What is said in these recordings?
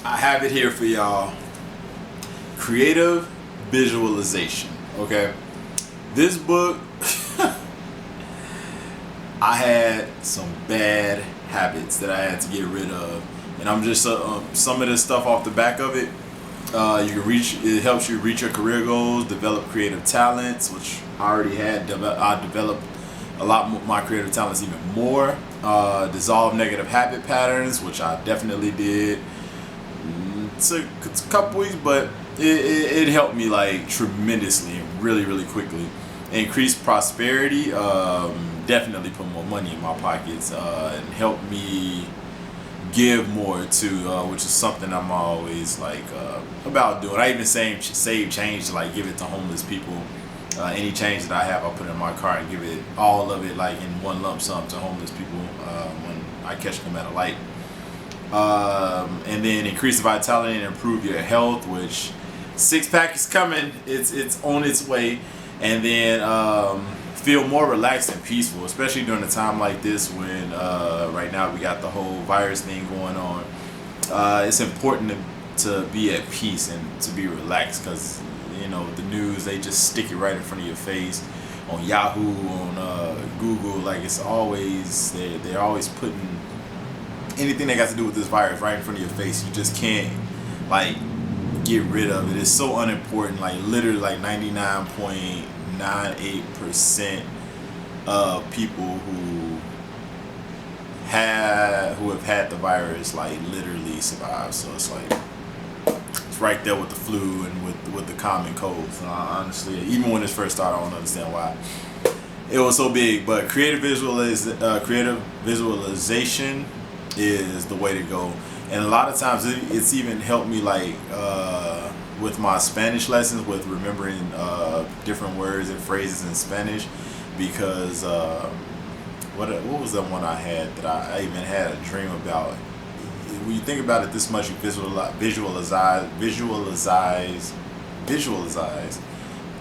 I have it here for y'all. Creative visualization. Okay, this book. I had some bad habits that I had to get rid of, and I'm just some of this stuff off the back of it. You can reach. It helps you reach your career goals, develop creative talents, which I already had. I developed a lot more my creative talents even more. Dissolve negative habit patterns, which I definitely did. It's a couple weeks, but it helped me like tremendously and really quickly. Increase prosperity. Definitely put more money in my pockets and help me give more to, which is something I'm always like about doing. I even save change to like give it to homeless people. Any change that I have, I put in my car and give it all of it like in one lump sum to homeless people when I catch them at a light. And then increase the vitality and improve your health, which six pack is coming. It's on its way. And then feel more relaxed and peaceful, especially during a time like this when right now we got the whole virus thing going on. It's important to be at peace and to be relaxed because the news, they just stick it right in front of your face on Yahoo, on Google. Like it's always they're always putting anything that got to do with this virus right in front of your face. You just can't like get rid of it. It's so unimportant. Like literally like 99.98% of people who have had the virus like literally survive. So it's like it's right there with the flu and with the common colds. Honestly, even when this first started, I don't understand why it was so big. But creative visualization is the way to go. And a lot of times it's even helped me like with my Spanish lessons with remembering different words and phrases in Spanish, because what was the one I had that I even had a dream about. When you think about it this much, you visualize.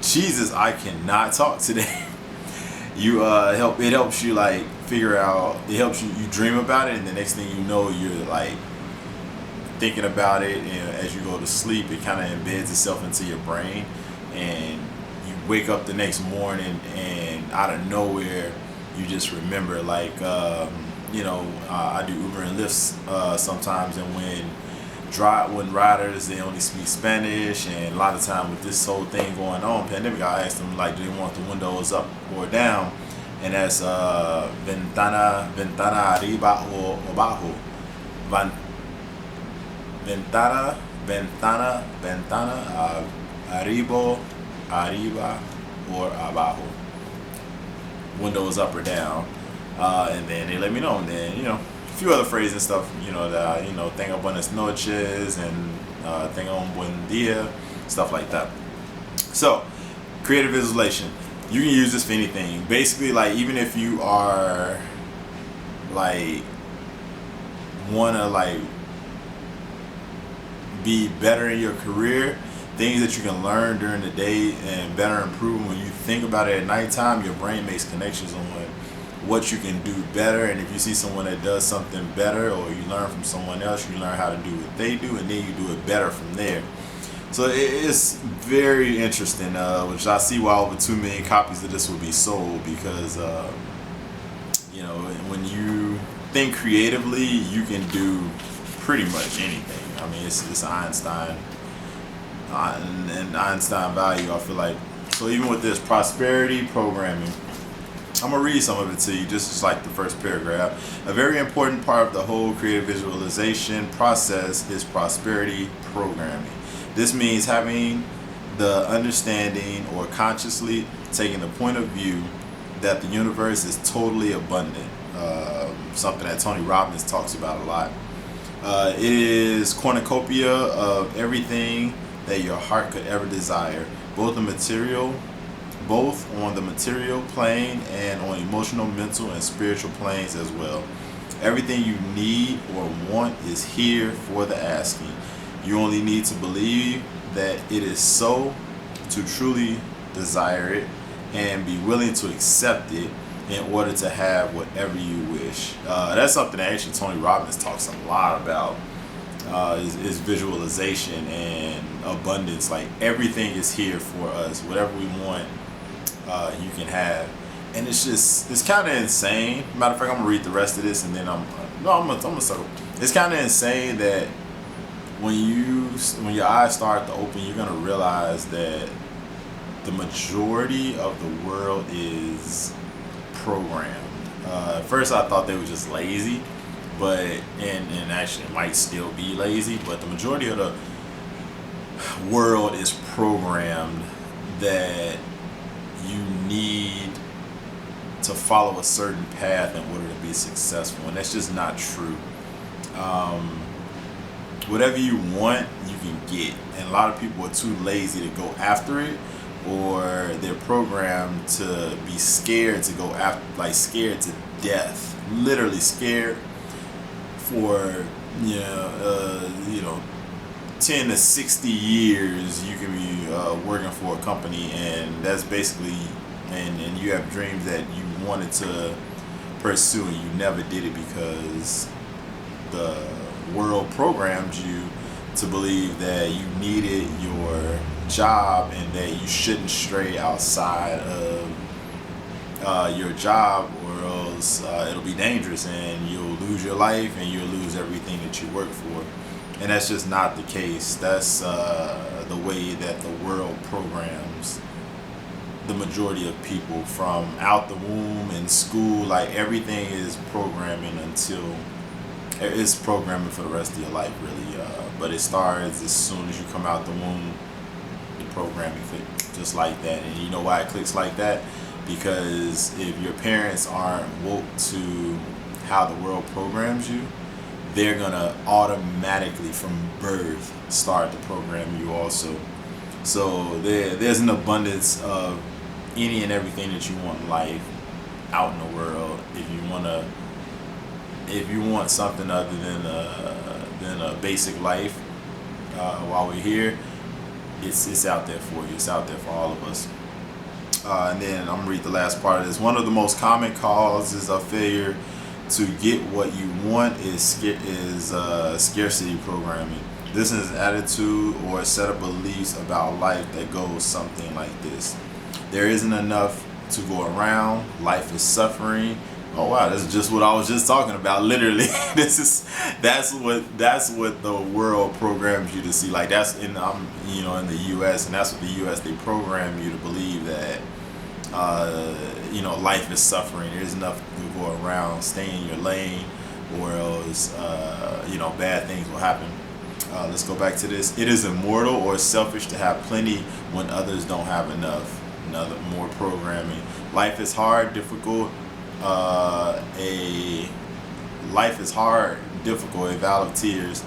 Jesus, I cannot talk today. It helps you like figure out. It helps you dream about it, and the next thing you know, you're like thinking about it, and as you go to sleep, it kind of embeds itself into your brain, and you wake up the next morning, and out of nowhere, you just remember. Like I do Uber and Lyft sometimes, and when riders, they only speak Spanish, and a lot of time with this whole thing going on, pandemic, I asked them like, do they want the windows up or down, and that's ventana arriba o abajo. Ventana, arriba or abajo. Windows up or down, and then they let me know. And then a few other phrases and stuff. That tenga buenas noches and tenga un buen dia, stuff like that. So, creative visualization. You can use this for anything. Basically, like even if you are like wanna like be better in your career, things that you can learn during the day and better improve when you think about it at nighttime, your brain makes connections on what you can do better. And if you see someone that does something better, or you learn from someone else, you learn how to do what they do, and then you do it better from there. So it's very interesting, which I see why over 2 million copies of this will be sold, because when you think creatively, you can do pretty much anything. I mean, it's Einstein and Einstein value, I feel like. So even with this prosperity programming, I'm gonna read some of it to you, just like the first paragraph. A very important part of the whole creative visualization process is prosperity programming. This means having the understanding or consciously taking the point of view that the universe is totally abundant. Something that Tony Robbins talks about a lot. It is cornucopia of everything that your heart could ever desire, both on the material plane and on emotional, mental, and spiritual planes as well. Everything you need or want is here for the asking. You only need to believe that it is so, to truly desire it, and be willing to accept it in order to have whatever you wish. That's something that actually Tony Robbins talks a lot about. is visualization and abundance. Like everything is here for us. Whatever we want, you can have. And it's kind of insane. Matter of fact, I'm gonna read the rest of this, and then I'm gonna circle. It's kind of insane that when your eyes start to open, you're gonna realize that the majority of the world is programmed. At first, I thought they were just lazy, but and actually it might still be lazy, but the majority of the world is programmed that you need to follow a certain path in order to be successful, and that's just not true. Whatever you want, you can get, and a lot of people are too lazy to go after it, or they're programmed to be scared to go after, like scared to death, literally scared for 10 to 60 years you can be working for a company, and that's basically, and you have dreams that you wanted to pursue and you never did it because the world programmed you to believe that you needed your job and that you shouldn't stray outside of your job, or else it'll be dangerous and you'll lose your life and you'll lose everything that you work for. And that's just not the case. That's the way that the world programs the majority of people from out the womb in school. Like everything is programming until it's programming for the rest of your life, really. But it starts as soon as you come out the womb. The programming clicks just like that, and you know why it clicks like that? Because if your parents aren't woke to how the world programs you, they're gonna automatically from birth start to program you also. So there's an abundance of any and everything that you want in life out in the world. If you want something other than a basic life while we're here, it's out there for you. It's out there for all of us. And then I'm gonna read the last part of this. One of the most common causes of failure to get what you want is scarcity programming. This is an attitude or a set of beliefs about life that goes something like this: there isn't enough to go around. Life is suffering. Oh wow, this is just what I was just talking about. Literally, that's what the world programs you to see. Like that's in in the U.S. and that's what the U.S. they program you to believe that life is suffering. There's enough to go around. Stay in your lane, or else bad things will happen. Let's go back to this. It is immoral or selfish to have plenty when others don't have enough. Another more programming. Life is hard, difficult. Life is hard, difficult, a valley of tears.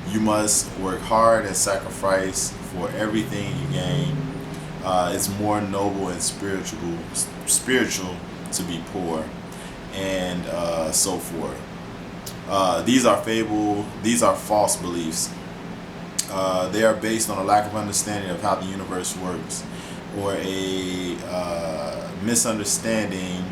You must work hard and sacrifice for everything you gain. It's more noble and spiritual to be poor, and so forth. These are false beliefs. They are based on a lack of understanding of how the universe works, or a misunderstanding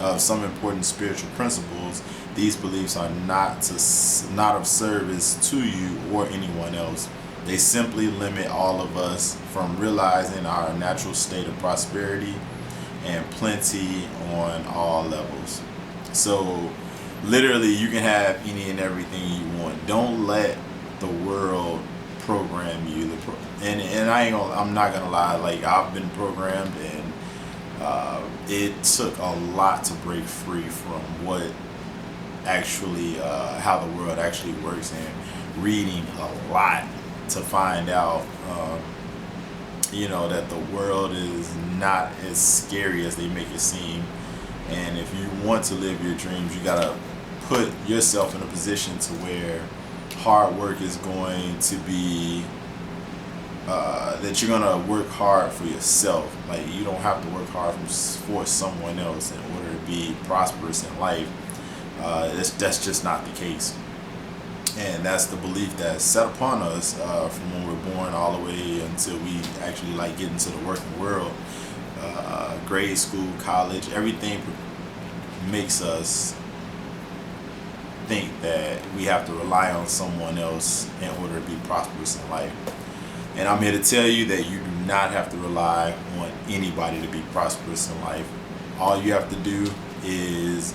of some important spiritual principles. These beliefs are not of service to you or anyone else. They simply limit all of us from realizing our natural state of prosperity and plenty on all levels. So literally you can have any and everything you want. Don't let the world program you. I'm not gonna lie, like I've been programmed, and it took a lot to break free from what actually how the world actually works, and reading a lot to find out that the world is not as scary as they make it seem. And if you want to live your dreams, you gotta put yourself in a position to where hard work is going to be that you're gonna work hard for yourself. Like you don't have to work hard for someone else in order to be prosperous in life. That's just not the case, and that's the belief that's set upon us from when we're born all the way until we actually get into the working world. Grade school, college, everything makes us think that we have to rely on someone else in order to be prosperous in life. And I'm here to tell you that you do not have to rely on anybody to be prosperous in life. All you have to do is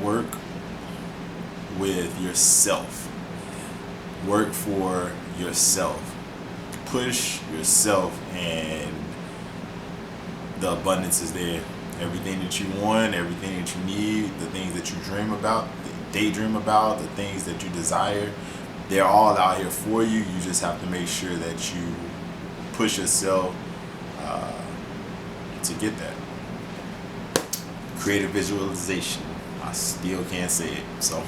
work with yourself. Work for yourself. Push yourself, and the abundance is there. Everything that you want, everything that you need, the things that you dream about, daydream about, the things that you desire, they're all out here for you. You just have to make sure that you push yourself to get that. Creative visualization. I still can't say it. So